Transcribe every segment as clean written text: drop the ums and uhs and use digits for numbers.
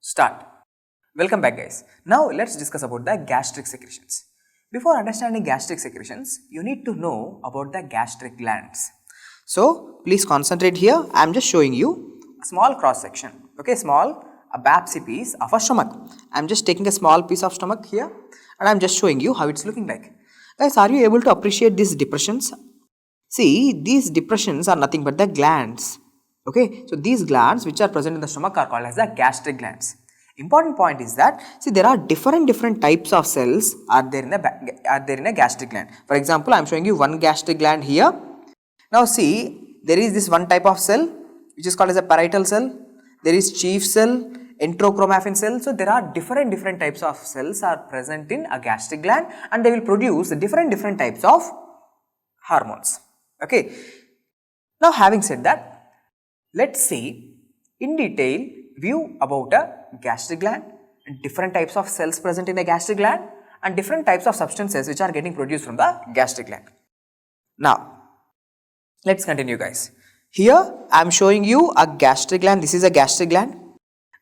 Start. Welcome back guys. Now let's discuss about the gastric secretions. Before understanding gastric secretions, you need to know about the gastric glands. So please concentrate here. I am just showing you a small cross section. Okay, a Babsy piece of a stomach. I am just taking a small piece of stomach here and I am just showing you how it's looking like. Guys, are you able to appreciate these depressions? See, these depressions are nothing but the glands. Okay, so these glands which are present in the stomach are called as the gastric glands. Important point is that, see, there are different types of cells are there in a gastric gland. For example, I am showing you one gastric gland here. Now see, there is this one type of cell which is called as a parietal cell. There is chief cell, enterochromaffin cell. So there are different types of cells are present in a gastric gland and they will produce different types of hormones. Okay. Now having said that, let's see in detail view about a gastric gland and different types of cells present in a gastric gland and different types of substances which are getting produced from the gastric gland. Now, let's continue guys. Here I am showing you a gastric gland. This is a gastric gland.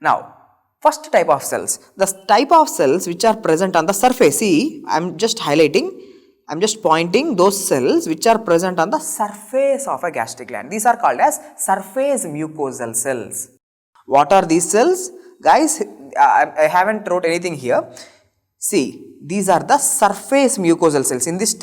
Now, first type of cells, the type of cells which are present on the surface. See, I am just highlighting, I am just pointing those cells which are present on the surface of a gastric gland. These are called as surface mucosal cells. What are these cells? Guys, I haven't wrote anything here. See, these are the surface mucosal cells. In this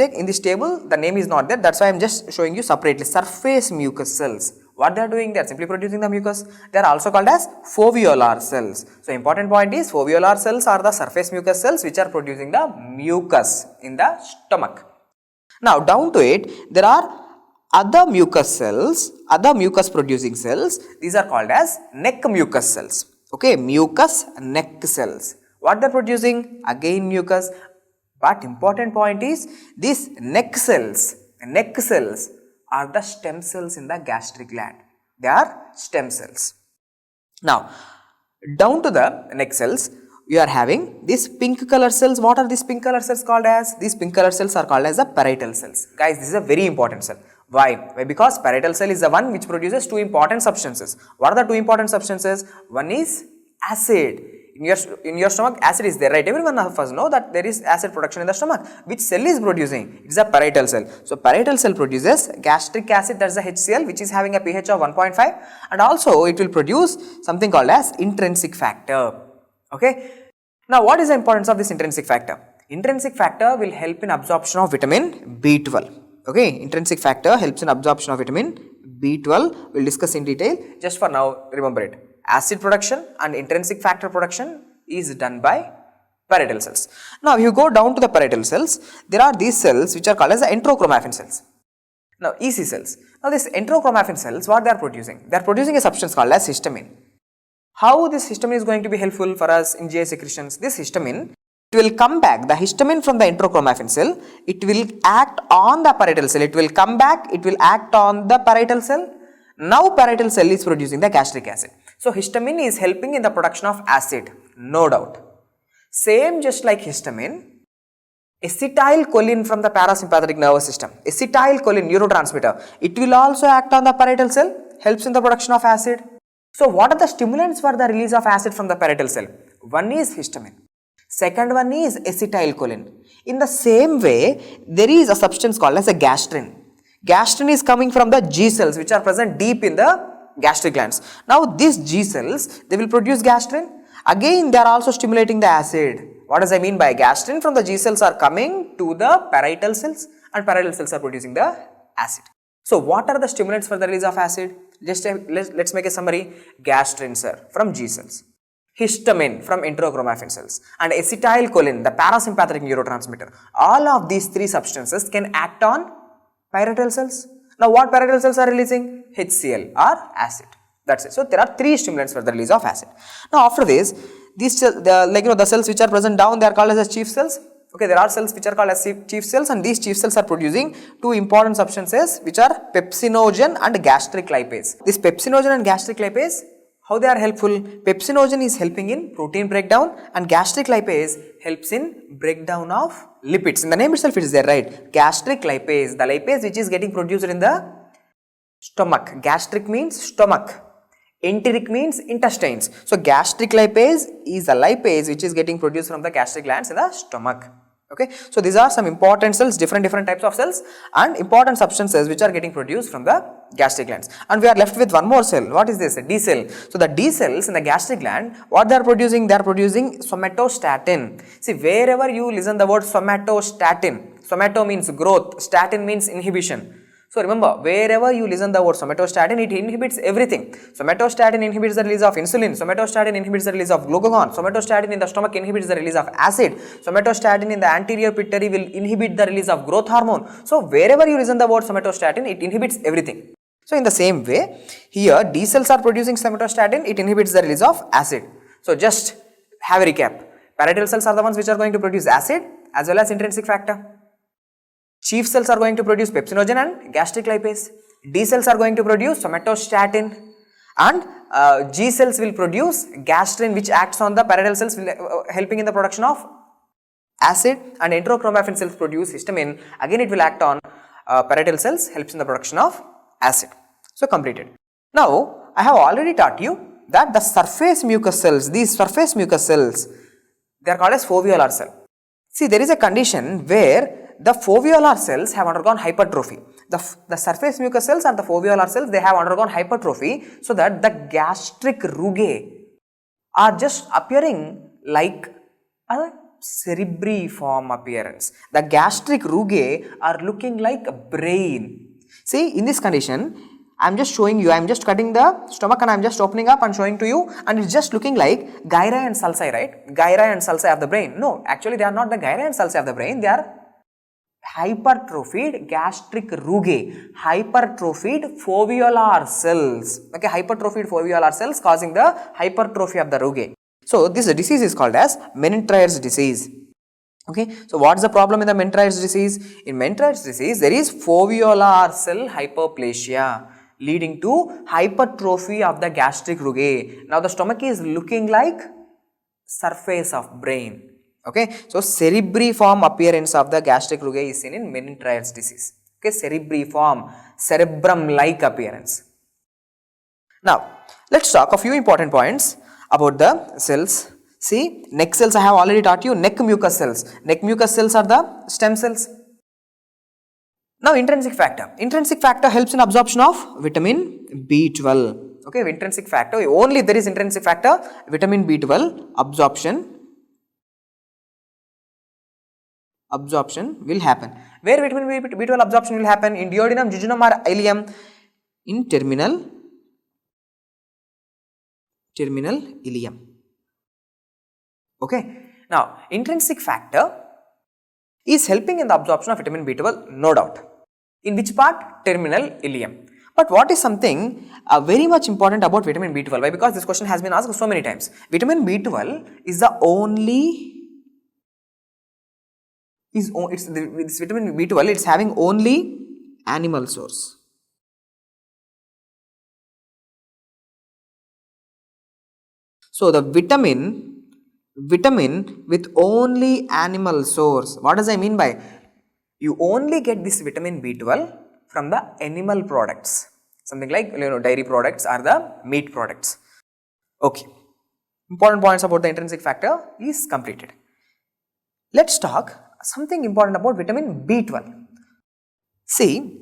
table, the name is not there. That's why I am just showing you separately. Surface mucus cells. What they are doing? They are simply producing the mucus. They are also called as foveolar cells. So, important point is foveolar cells are the surface mucus cells which are producing the mucus in the stomach. Now, down to it, there are other mucus cells, other mucus producing cells. These are called as neck mucus cells. Okay, mucus neck cells. What they are producing? Again mucus. But important point is these neck cells are the stem cells in the gastric gland. They are stem cells. Now, down to the neck cells, we are having these pink color cells. What are these pink color cells called as? These pink color cells are called as the parietal cells. Guys, this is a very important cell. Why? Because parietal cell is the one which produces two important substances. What are the two important substances? One is acid. In your stomach, acid is there, right? Everyone of us know that there is acid production in the stomach. Which cell is producing? It is a parietal cell. So, parietal cell produces gastric acid, that is the HCl, which is having a pH of 1.5, and also it will produce something called as intrinsic factor. Okay. Now, what is the importance of this intrinsic factor? Intrinsic factor will help in absorption of vitamin B12. Okay, intrinsic factor helps in absorption of vitamin B12. We'll discuss in detail. Just for now, remember it. Acid production and intrinsic factor production is done by parietal cells. Now, if you go down to the parietal cells, there are these cells which are called as the enterochromaffin cells. Now, EC cells. Now, these enterochromaffin cells, what they are producing? They are producing a substance called as histamine. How this histamine is going to be helpful for us in GI secretions? This histamine, it will come back, the histamine from the enterochromaffin cell, it will act on the parietal cell, it will come back, it will act on the parietal cell. Now, parietal cell is producing the gastric acid. So, histamine is helping in the production of acid, no doubt. Same just like histamine, acetylcholine from the parasympathetic nervous system, acetylcholine neurotransmitter, it will also act on the parietal cell, helps in the production of acid. So, what are the stimulants for the release of acid from the parietal cell? One is histamine. Second one is acetylcholine. In the same way, there is a substance called as a gastrin. Gastrin is coming from the G cells which are present deep in the gastric glands. Now, these G cells, they will produce gastrin. Again, they are also stimulating the acid. What does I mean by gastrin? From the G cells are coming to the parietal cells and parietal cells are producing the acid. So, what are the stimulants for the release of acid? Just let's make a summary. Gastrin, sir, from G cells. Histamine from enterochromaffin cells and acetylcholine, the parasympathetic neurotransmitter. All of these three substances can act on parietal cells. Now, what parietal cells are releasing? HCl or acid. That's it. So, there are three stimulants for the release of acid. Now, after this, these the cells which are present down, they are called as chief cells. Okay, there are cells which are called as chief cells and these chief cells are producing two important substances which are pepsinogen and gastric lipase. This pepsinogen and gastric lipase, how they are helpful? Pepsinogen is helping in protein breakdown and gastric lipase helps in breakdown of lipids. In the name itself it is there, right? Gastric lipase, the lipase which is getting produced in the stomach. Gastric means stomach. Enteric means intestines. So gastric lipase is a lipase which is getting produced from the gastric glands in the stomach. Okay, so these are some important cells, different types of cells and important substances which are getting produced from the gastric glands. And we are left with one more cell. What is this? A D cell. So the D cells in the gastric gland, what they are producing? They are producing somatostatin. See, wherever you listen the word somatostatin, somato means growth, statin means inhibition. So remember, wherever you listen the word somatostatin, it inhibits everything. Somatostatin inhibits the release of insulin, somatostatin inhibits the release of glucagon, somatostatin in the stomach inhibits the release of acid, somatostatin in the anterior pituitary will inhibit the release of growth hormone. So wherever you listen the word somatostatin, it inhibits everything. So in the same way, here D cells are producing somatostatin, it inhibits the release of acid. So just have a recap. Parietal cells are the ones which are going to produce acid as well as intrinsic factor. Chief cells are going to produce pepsinogen and gastric lipase. D cells are going to produce somatostatin and G cells will produce gastrin which acts on the parietal cells helping in the production of acid, and enterochromaffin cells produce histamine, again it will act on parietal cells, helps in the production of acid. So completed. Now I have already taught you that the surface mucous cells, these surface mucous cells, they are called as foveolar cell. See, there is a condition where the foveolar cells have undergone hypertrophy. The surface mucous cells and the foveolar cells, they have undergone hypertrophy so that the gastric rugae are just appearing like a cerebriform appearance. The gastric rugae are looking like a brain. See, in this condition, I am just showing you, I am just cutting the stomach and I am just opening up and showing to you, and it's just looking like gyri and sulci, right? Gyri and sulci of the brain. No, actually they are not the gyri and sulci of the brain, they are hypertrophied gastric rugae, hypertrophied foveolar cells. Okay, hypertrophied foveolar cells causing the hypertrophy of the rugae. So this disease is called as Menetrier's disease. Okay, so what is the problem in the Menetrier's disease? In Menetrier's disease, there is foveolar cell hyperplasia leading to hypertrophy of the gastric rugae. Now the stomach is looking like surface of brain. Okay, so cerebriform appearance of the gastric rugae is seen in Menetrier's disease. Okay, cerebriform, cerebrum-like appearance. Now, let's talk a few important points about the cells. See, neck cells I have already taught you, neck mucous cells. Neck mucous cells are the stem cells. Now, intrinsic factor. Intrinsic factor helps in absorption of vitamin B12. Okay, intrinsic factor, only if there is intrinsic factor, vitamin B12 absorption will happen. Where vitamin B12 absorption will happen? In duodenum, jejunum or ileum? In terminal ileum. Okay. Now, intrinsic factor is helping in the absorption of vitamin B12, no doubt. In which part? Terminal ileum. But what is something very much important about vitamin B12? Why? Because this question has been asked so many times. Vitamin B12 is the only this vitamin B12, it's having only animal source. So the vitamin with only animal source. What does I mean by? You only get this vitamin B12 from the animal products. Something like dairy products or the meat products. Okay. Important points about the intrinsic factor is completed. Let's talk something important about vitamin B12. See,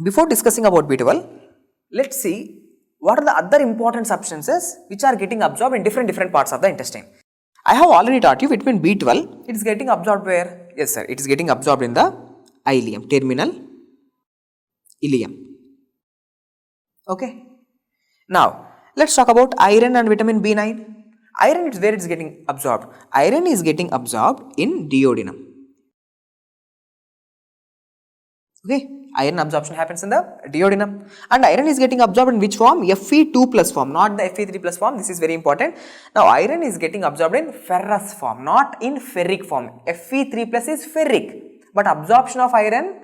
before discussing about B12, let's see what are the other important substances which are getting absorbed in different parts of the intestine. I have already taught you vitamin B12, it is getting absorbed where? Yes sir, it is getting absorbed in the ileum, terminal ileum. Okay. Now, let's talk about iron and vitamin B9. Iron is where it is getting absorbed. Iron is getting absorbed in duodenum. Okay, iron absorption happens in the duodenum, and iron is getting absorbed in which form? Fe2 plus form, not the Fe3 plus form. This is very important. Now, iron is getting absorbed in ferrous form, not in ferric form. Fe3 plus is ferric, but absorption of iron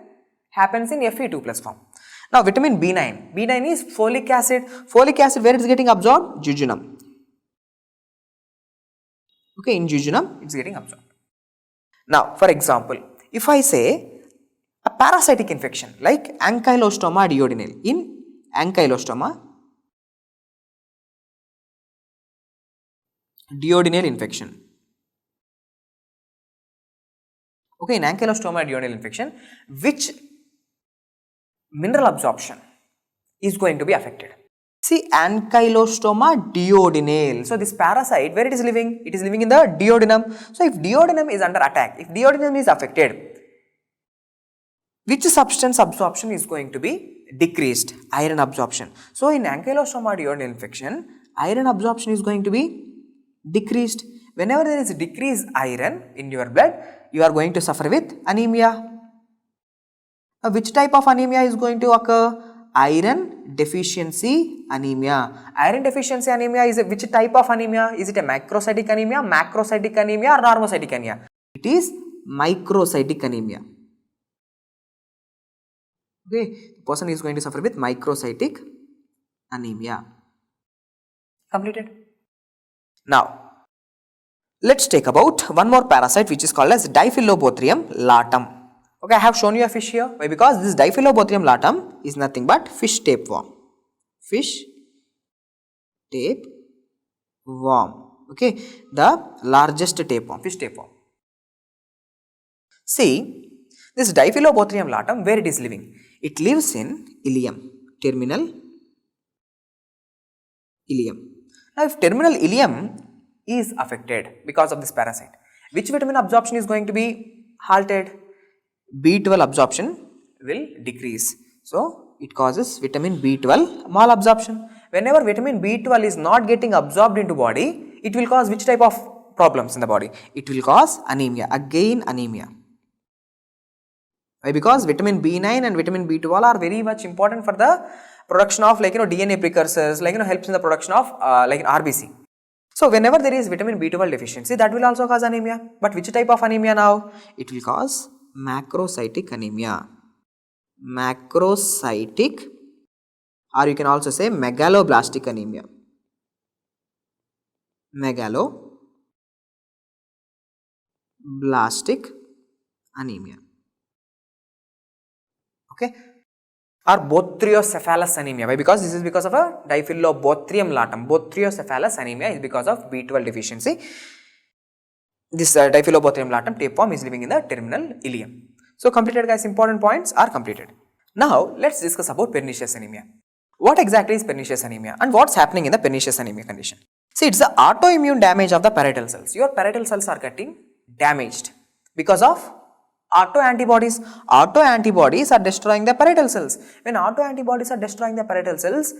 happens in Fe2 plus form. Now, vitamin B9. B9 is folic acid. Folic acid, where it is getting absorbed? Jejunum. Okay, in jejunum, it is getting absorbed. Now, for example, if I say a parasitic infection like ankylostoma duodenale, in ankylostoma duodenal infection. Okay, in ankylostoma duodenal infection, which mineral absorption is going to be affected? See, ankylostoma duodenal. So, this parasite, where it is living? It is living in the duodenum. So, if duodenum is under attack, if duodenum is affected, which substance absorption is going to be decreased? Iron absorption. So, in ankylostoma duodenal infection, iron absorption is going to be decreased. Whenever there is decreased iron in your blood, you are going to suffer with anemia. Now, which type of anemia is going to occur? Iron deficiency anemia. Iron deficiency anemia is which type of anemia? Is it a macrocytic anemia, macrocytic anemia or normocytic anemia? It is microcytic anemia. Okay, the person is going to suffer with microcytic anemia. Completed. Now, let's take about one more parasite which is called as Diphyllobothrium latum. Okay, I have shown you a fish here. Why? Because this Diphyllobothrium latum is nothing but fish tapeworm. Fish tapeworm. Okay, the largest tapeworm, fish tapeworm. See, this Diphyllobothrium latum, where it is living? It lives in ileum, terminal ileum. Now, if terminal ileum is affected because of this parasite, which vitamin absorption is going to be halted? B12 absorption will decrease. So, it causes vitamin B12 malabsorption. Whenever vitamin B12 is not getting absorbed into body, it will cause which type of problems in the body? It will cause anemia, again anemia. Why? Because vitamin B9 and vitamin B12 are very much important for the production of DNA precursors, helps in the production of RBC. So, whenever there is vitamin B12 deficiency, that will also cause anemia. But which type of anemia now? It will cause macrocytic anemia. Macrocytic, or you can also say megaloblastic anemia. Megaloblastic anemia. Okay, or Botriocephalus anemia. Why? Because this is because of a Diphyllobothrium latum. Botriocephalus anemia is because of B12 deficiency. This Diphyllobothrium latum tapeworm is living in the terminal ileum. So, completed guys, important points are completed. Now, let's discuss about pernicious anemia. What exactly is pernicious anemia and what's happening in the pernicious anemia condition? See, it's the autoimmune damage of the parietal cells. Your parietal cells are getting damaged because of autoantibodies. Autoantibodies are destroying the parietal cells. When autoantibodies are destroying the parietal cells,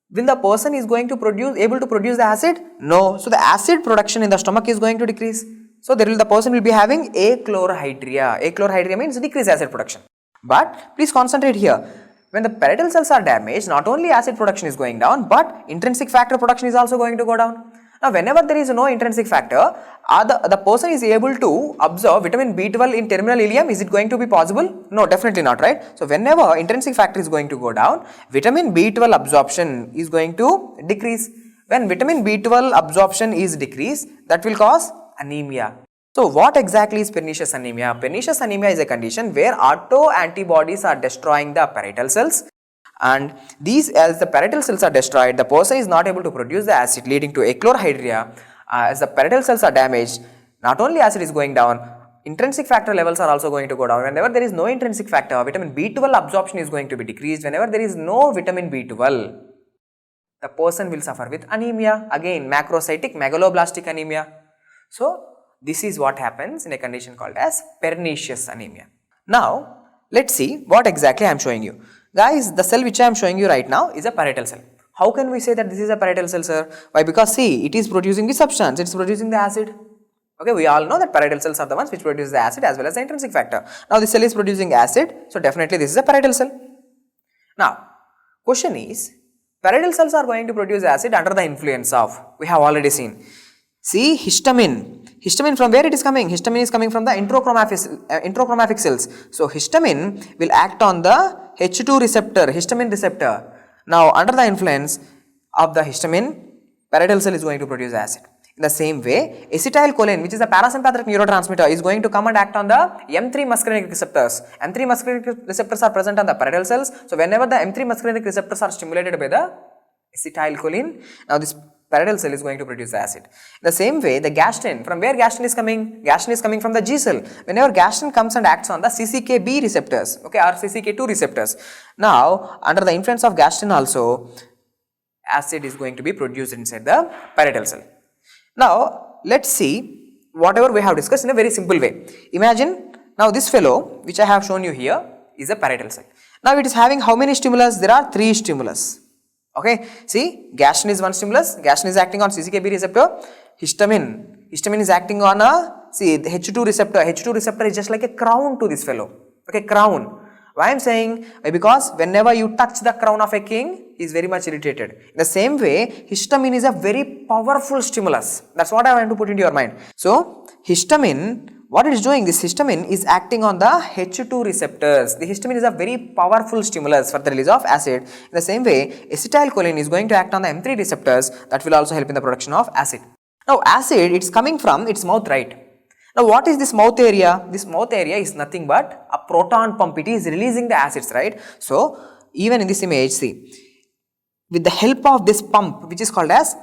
will the person is going to able to produce the acid? No. So, the acid production in the stomach is going to decrease. So, the person will be having achlorhydria. Achlorhydria means decreased acid production. But please concentrate here. When the parietal cells are damaged, not only acid production is going down, but intrinsic factor production is also going to go down. Now, whenever there is no intrinsic factor, the person is able to absorb vitamin B12 in terminal ileum. Is it going to be possible? No, definitely not, right? So, whenever intrinsic factor is going to go down, vitamin B12 absorption is going to decrease. When vitamin B12 absorption is decreased, that will cause anemia. So, what exactly is pernicious anemia? Pernicious anemia is a condition where autoantibodies are destroying the parietal cells, and these, as the parietal cells are destroyed, the person is not able to produce the acid, leading to achlorhydria. As the parietal cells are damaged, not only acid is going down, intrinsic factor levels are also going to go down. Whenever there is no intrinsic factor, vitamin B12 absorption is going to be decreased. Whenever there is no vitamin B12, the person will suffer with anemia, again macrocytic megaloblastic anemia. So, this is what happens in a condition called as pernicious anemia. Now, let's see what exactly I am showing you. Guys, the cell which I am showing you right now is a parietal cell. How can we say that this is a parietal cell, sir? Why? Because see, it is producing the substance, it is producing the acid. Okay, we all know that parietal cells are the ones which produce the acid as well as the intrinsic factor. Now, this cell is producing acid, so definitely this is a parietal cell. Now, question is, parietal cells are going to produce acid under the influence of, we have already seen. See, histamine. Histamine, from where it is coming? Histamine is coming from the intrachromatic cells. So, histamine will act on the H2 receptor, histamine receptor. Now, under the influence of the histamine, parietal cell is going to produce acid. In the same way, acetylcholine, which is a parasympathetic neurotransmitter, is going to come and act on the M3 muscarinic receptors. M3 muscarinic receptors are present on the parietal cells. So, whenever the M3 muscarinic receptors are stimulated by the acetylcholine, now this Parietal cell is going to produce the acid. The same way, the gastrin, from where gastrin is coming? Gastrin is coming from the G cell. Whenever gastrin comes and acts on the CCK-B receptors, okay, or CCK2 receptors. Now, under the influence of gastrin also, acid is going to be produced inside the parietal cell. Now, let's see whatever we have discussed in a very simple way. Imagine, now this fellow, which I have shown you here, is a parietal cell. Now, it is having how many stimulus? There are 3 stimulus. Okay, see, gastrin is one stimulus, gastrin is acting on CCK-B receptor, histamine is acting on the H2 receptor. H2 receptor is just like a crown to this fellow, okay, crown. Why I am saying? Because whenever you touch the crown of a king, he is very much irritated. In the same way, histamine is a very powerful stimulus. That's what I want to put into your mind. So, histamine, what it is doing, this histamine is acting on the H2 receptors. The histamine is a very powerful stimulus for the release of acid. In the same way, acetylcholine is going to act on the M3 receptors that will also help in the production of acid. Now, acid, it's coming from its mouth, right? Now, what is this mouth area? This mouth area is nothing but a proton pump. It is releasing the acids, right? So, even in this image, see, with the help of this pump, which is called as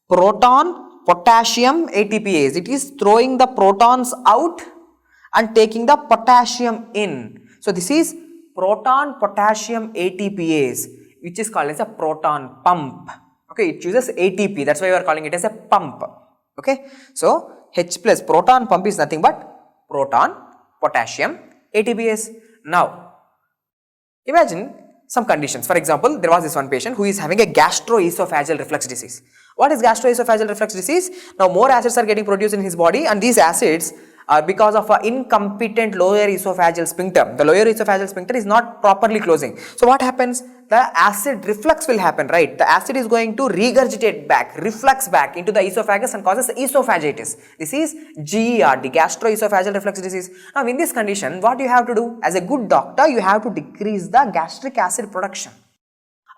proton potassium ATPase, it is throwing the protons out and taking the potassium in. So, this is proton potassium ATPase, which is called as a proton pump. Okay, it uses ATP, that's why we are calling it as a pump. Okay, so H plus proton pump is nothing but proton potassium ATPase. Now, imagine some conditions. For example, there was this one patient who is having a gastroesophageal reflux disease. What is gastroesophageal reflux disease? Now, more acids are getting produced in his body, and these acids are because of an incompetent lower esophageal sphincter. The lower esophageal sphincter is not properly closing. So, what happens? The acid reflux will happen, right? The acid is going to regurgitate back, reflux back into the esophagus and causes esophagitis. This is GERD, gastroesophageal reflux disease. Now, in this condition, what you have to do? As a good doctor, you have to decrease the gastric acid production.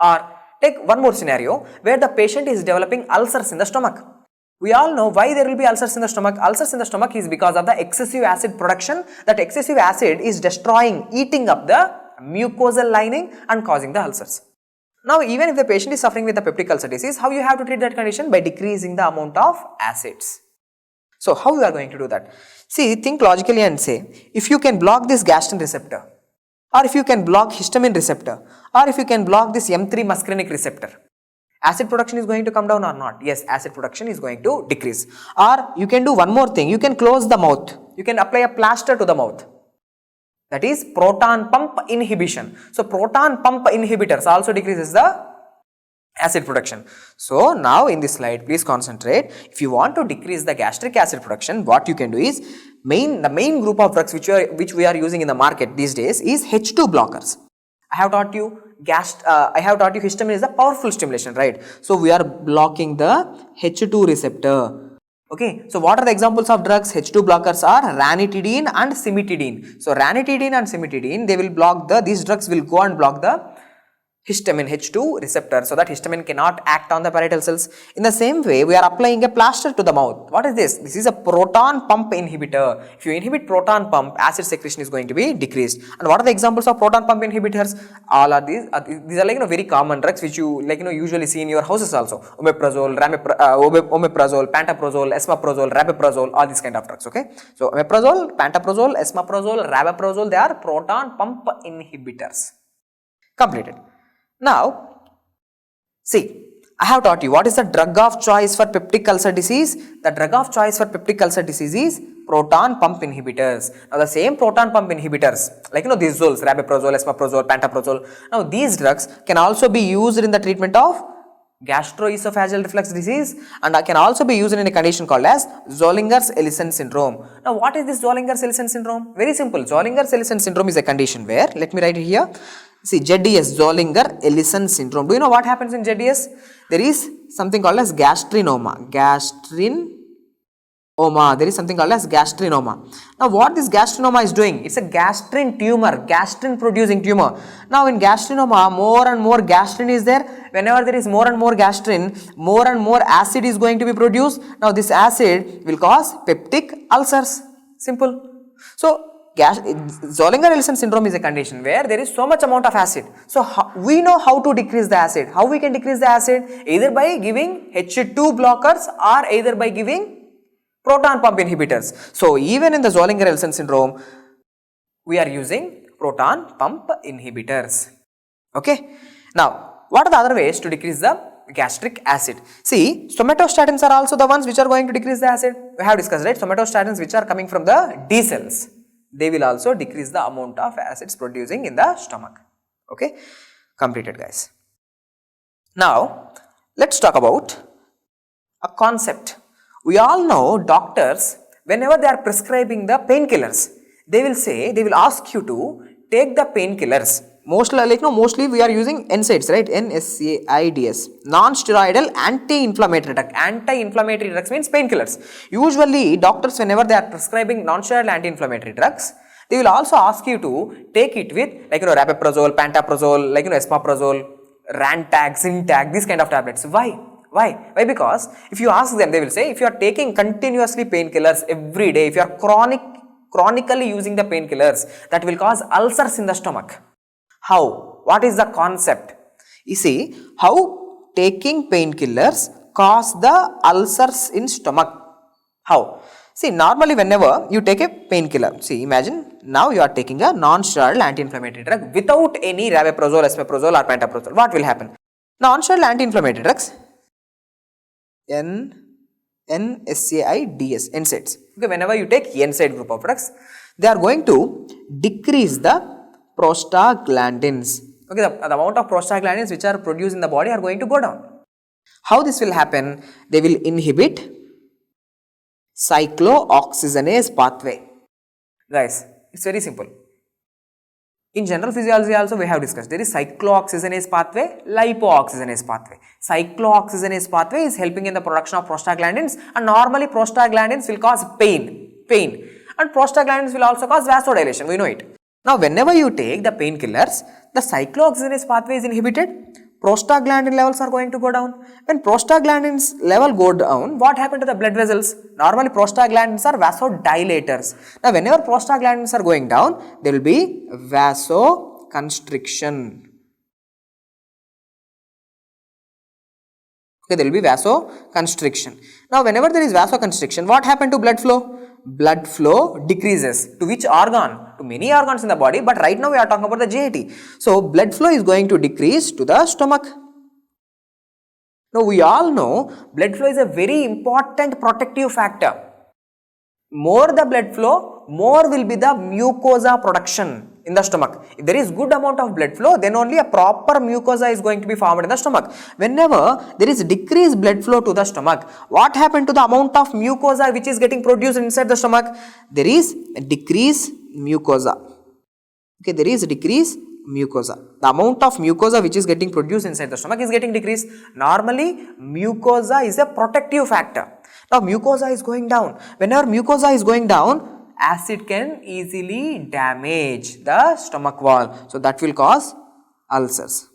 Or take one more scenario where the patient is developing ulcers in the stomach. We all know why there will be ulcers in the stomach. Ulcers in the stomach is because of the excessive acid production. That excessive acid is destroying, eating up the mucosal lining and causing the ulcers. Now, even if the patient is suffering with the peptic ulcer disease, how you have to treat that condition? By decreasing the amount of acids. So, how you are going to do that? See, think logically and say, if you can block this gastrin receptor, or if you can block histamine receptor, or if you can block this M3 muscarinic receptor, acid production is going to come down or not? Yes, acid production is going to decrease. Or you can do one more thing, you can close the mouth, you can apply a plaster to the mouth. That is proton pump inhibition. So, proton pump inhibitors also decreases the acid production. So, now in this slide, please concentrate. If you want to decrease the gastric acid production, what you can do is, the main group of drugs which we are using in the market these days is H2 blockers. I have taught you histamine is a powerful stimulation, right? So, we are blocking the H2 receptor. Okay, so what are the examples of drugs? H2 blockers are ranitidine and cimetidine. So, ranitidine and cimetidine, they will block these drugs will go and block the histamine H2 receptor, so that histamine cannot act on the parietal cells. In the same way, we are applying a plaster to the mouth. What is this? This is a proton pump inhibitor. If you inhibit proton pump, acid secretion is going to be decreased. And what are the examples of proton pump inhibitors? All are these are like very common drugs which you usually see in your houses also. Omeprazole, pantoprazole, esomeprazole, rabeprazole, all these kind of drugs. Okay, so omeprazole, pantoprazole, esomeprazole, rabeprazole, they are proton pump inhibitors. Completed. Now, see, I have taught you what is the drug of choice for peptic ulcer disease. The drug of choice for peptic ulcer disease is proton pump inhibitors. Now, the same proton pump inhibitors, like these Zols, rabeprazole, esomeprazole, pantoprazole. Now, these drugs can also be used in the treatment of gastroesophageal reflux disease, and can also be used in a condition called as Zollinger-Ellison syndrome. Now, what is this Zollinger-Ellison syndrome? Very simple. Zollinger-Ellison syndrome is a condition where, let me write it here. See, ZDS, Zollinger-Ellison syndrome. Do you know what happens in ZDS? There is something called as gastrinoma. There is something called as gastrinoma. Now, what this gastrinoma is doing? It's a gastrin tumor, gastrin producing tumor. Now, in gastrinoma, more and more gastrin is there. Whenever there is more and more gastrin, more and more acid is going to be produced. Now, this acid will cause peptic ulcers. Simple. So, Zollinger-Ellison syndrome is a condition where there is so much amount of acid. So we know how to decrease the acid. How we can decrease the acid? Either by giving H2 blockers or either by giving proton pump inhibitors. So even in the Zollinger-Ellison syndrome, we are using proton pump inhibitors. Okay. Now, what are the other ways to decrease the gastric acid? See, somatostatins are also the ones which are going to decrease the acid. We have discussed, right? Somatostatins which are coming from the D cells. They will also decrease the amount of acids producing in the stomach. Okay. Completed, guys. Now, let's talk about a concept. We all know doctors, whenever they are prescribing the painkillers, they will ask you to take the painkillers. Mostly we are using NSAIDs, right? NSAIDs, non-steroidal anti-inflammatory drug. Anti-inflammatory drugs means painkillers. Usually doctors, whenever they are prescribing non-steroidal anti-inflammatory drugs, they will also ask you to take it with rapiprazole, pantoprazole, esomeprazole, Rantac, Zintac, these kind of tablets. Why? Because if you ask them, they will say if you are taking continuously painkillers every day, if you are chronically using the painkillers, that will cause ulcers in the stomach. How? What is the concept? You see, how taking painkillers cause the ulcers in stomach. How? See, normally whenever you take a painkiller, see, imagine now you are taking a non-steroidal anti-inflammatory drug without any rabeprazole, esomeprazole or pantoprazole. What will happen? Non-steroidal anti-inflammatory drugs, NSAIDs, NSAIDs. Okay, whenever you take NSAID group of drugs, they are going to decrease the prostaglandins. Okay, the amount of prostaglandins which are produced in the body are going to go down. How this will happen? They will inhibit cyclooxygenase pathway. Guys, it's very simple. In general physiology also we have discussed, there is cyclooxygenase pathway, lipooxygenase pathway. Cyclooxygenase pathway is helping in the production of prostaglandins, and normally prostaglandins will cause pain, and prostaglandins will also cause vasodilation, we know it. Now, whenever you take the painkillers, the cyclooxygenase pathway is inhibited, prostaglandin levels are going to go down. When prostaglandins level go down, what happened to the blood vessels? Normally, prostaglandins are vasodilators. Now, whenever prostaglandins are going down, there will be vasoconstriction. Okay, there will be vasoconstriction. Now, whenever there is vasoconstriction, what happened to blood flow? Blood flow decreases. To which organ? To many organs in the body, but right now we are talking about the GIT. So, blood flow is going to decrease to the stomach. Now, we all know blood flow is a very important protective factor. More the blood flow, more will be the mucosa production in the stomach. If there is good amount of blood flow, then only a proper mucosa is going to be formed in the stomach. Whenever there is decreased blood flow to the stomach, what happened to the amount of mucosa which is getting produced inside the stomach? There is a decreased mucosa. Okay, there is a decreased mucosa. The amount of mucosa which is getting produced inside the stomach is getting decreased. Normally, mucosa is a protective factor. Now, mucosa is going down. Whenever mucosa is going down, acid can easily damage the stomach wall. So, that will cause ulcers.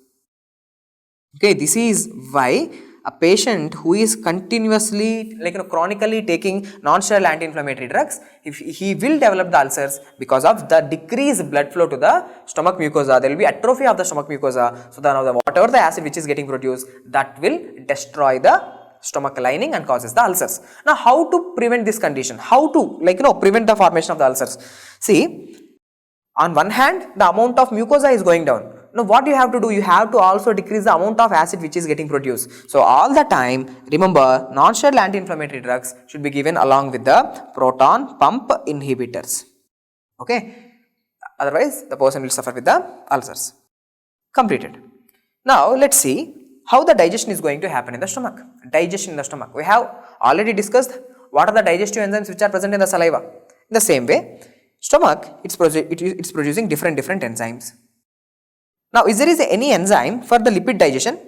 Okay, this is why a patient who is continuously chronically taking non-steroidal anti-inflammatory drugs, if he will develop the ulcers because of the decreased blood flow to the stomach mucosa. There will be atrophy of the stomach mucosa. So, whatever the acid which is getting produced, that will destroy the stomach lining and causes the ulcers. Now, how to prevent this condition? How to prevent the formation of the ulcers? See, on one hand, the amount of mucosa is going down. Now, what you have to do? You have to also decrease the amount of acid which is getting produced. So, all the time, remember, non-steroidal anti-inflammatory drugs should be given along with the proton pump inhibitors. Okay? Otherwise, the person will suffer with the ulcers. Completed. Now, let's see how the digestion is going to happen in the stomach. Digestion in the stomach. We have already discussed what are the digestive enzymes which are present in the saliva. In the same way, stomach, it's producing different enzymes. Now, is there any enzyme for the lipid digestion?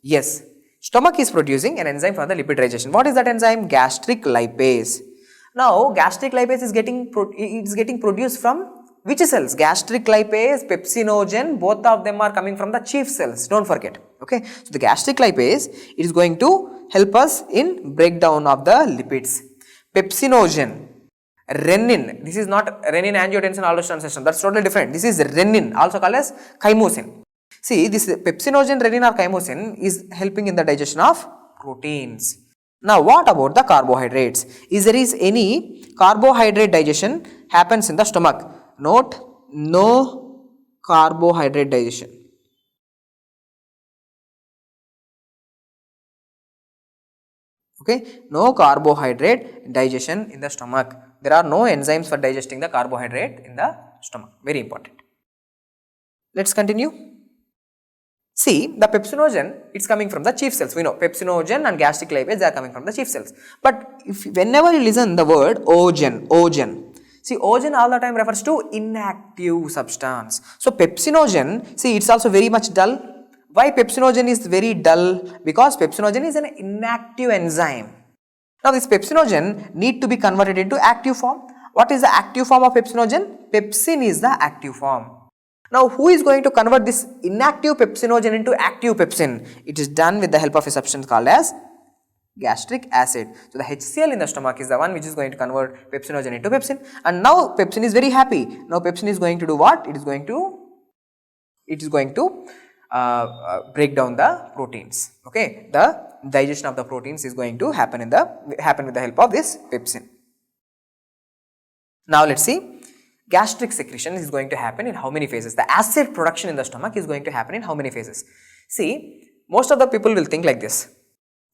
Yes. Stomach is producing an enzyme for the lipid digestion. What is that enzyme? Gastric lipase. Now, gastric lipase is getting produced from which cells? Gastric lipase, pepsinogen, both of them are coming from the chief cells. Don't forget. Okay. So, the gastric lipase is going to help us in breakdown of the lipids. Pepsinogen, Renin. This is not renin angiotensin aldosterone system. That's totally different. This is renin, also called as chymosin. See, this pepsinogen, renin or chymosin is helping in the digestion of proteins. Now, what about the carbohydrates? Is there is any carbohydrate digestion happens in the stomach? Note, no carbohydrate digestion. Okay, no carbohydrate digestion in the stomach. There are no enzymes for digesting the carbohydrate in the stomach. Very important. Let's continue. See, the pepsinogen, it's coming from the chief cells. We know pepsinogen and gastric lipase, they are coming from the chief cells. But whenever you listen the word ogen, see, ogen all the time refers to inactive substance. So, pepsinogen, see, it's also very much dull. Why pepsinogen is very dull? Because pepsinogen is an inactive enzyme. Now, this pepsinogen need to be converted into active form. What is the active form of pepsinogen? Pepsin is the active form. Now, who is going to convert this inactive pepsinogen into active pepsin? It is done with the help of a substance called as gastric acid. So, the HCl in the stomach is the one which is going to convert pepsinogen into pepsin, and now pepsin is very happy. Now, pepsin is going to do what? It is going to break down the proteins. Okay, the digestion of the proteins is going to happen with the help of this pepsin. Now, let's see. Gastric secretion is going to happen in how many phases? The acid production in the stomach is going to happen in how many phases? See, most of the people will think like this.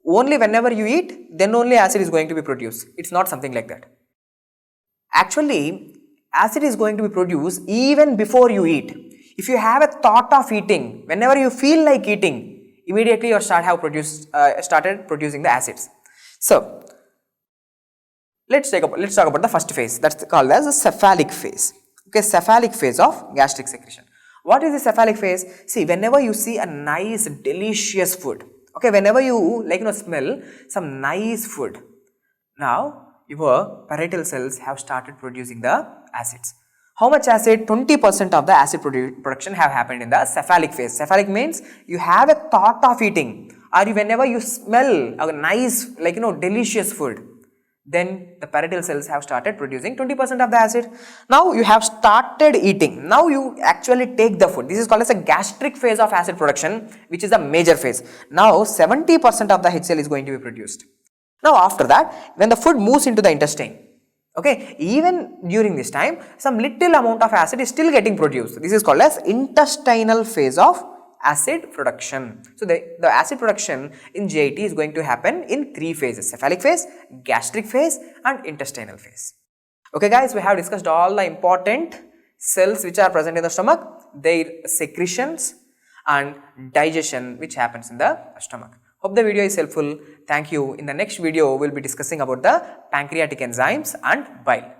Only whenever you eat, then only acid is going to be produced. It's not something like that. Actually, acid is going to be produced even before you eat. If you have a thought of eating, whenever you feel like eating, immediately you started producing the acids. So, let's talk about the first phase. That's called as the cephalic phase. Okay, cephalic phase of gastric secretion. What is the cephalic phase? See, whenever you see a nice, delicious food, okay, whenever you smell some nice food, now your parietal cells have started producing the acids. How much acid? 20% of the acid production have happened in the cephalic phase. Cephalic means you have a thought of eating, or whenever you smell a nice, delicious food, then the parietal cells have started producing 20% of the acid. Now you have started eating. Now you actually take the food. This is called as a gastric phase of acid production, which is a major phase. Now 70% of the HCl is going to be produced. Now after that, when the food moves into the intestine, okay, even during this time, some little amount of acid is still getting produced. This is called as intestinal phase of acid production. So, the acid production in GIT is going to happen in 3 phases: cephalic phase, gastric phase and intestinal phase. Okay guys, we have discussed all the important cells which are present in the stomach, their secretions and digestion which happens in the stomach. Hope the video is helpful. Thank you. In the next video, we will be discussing about the pancreatic enzymes and bile.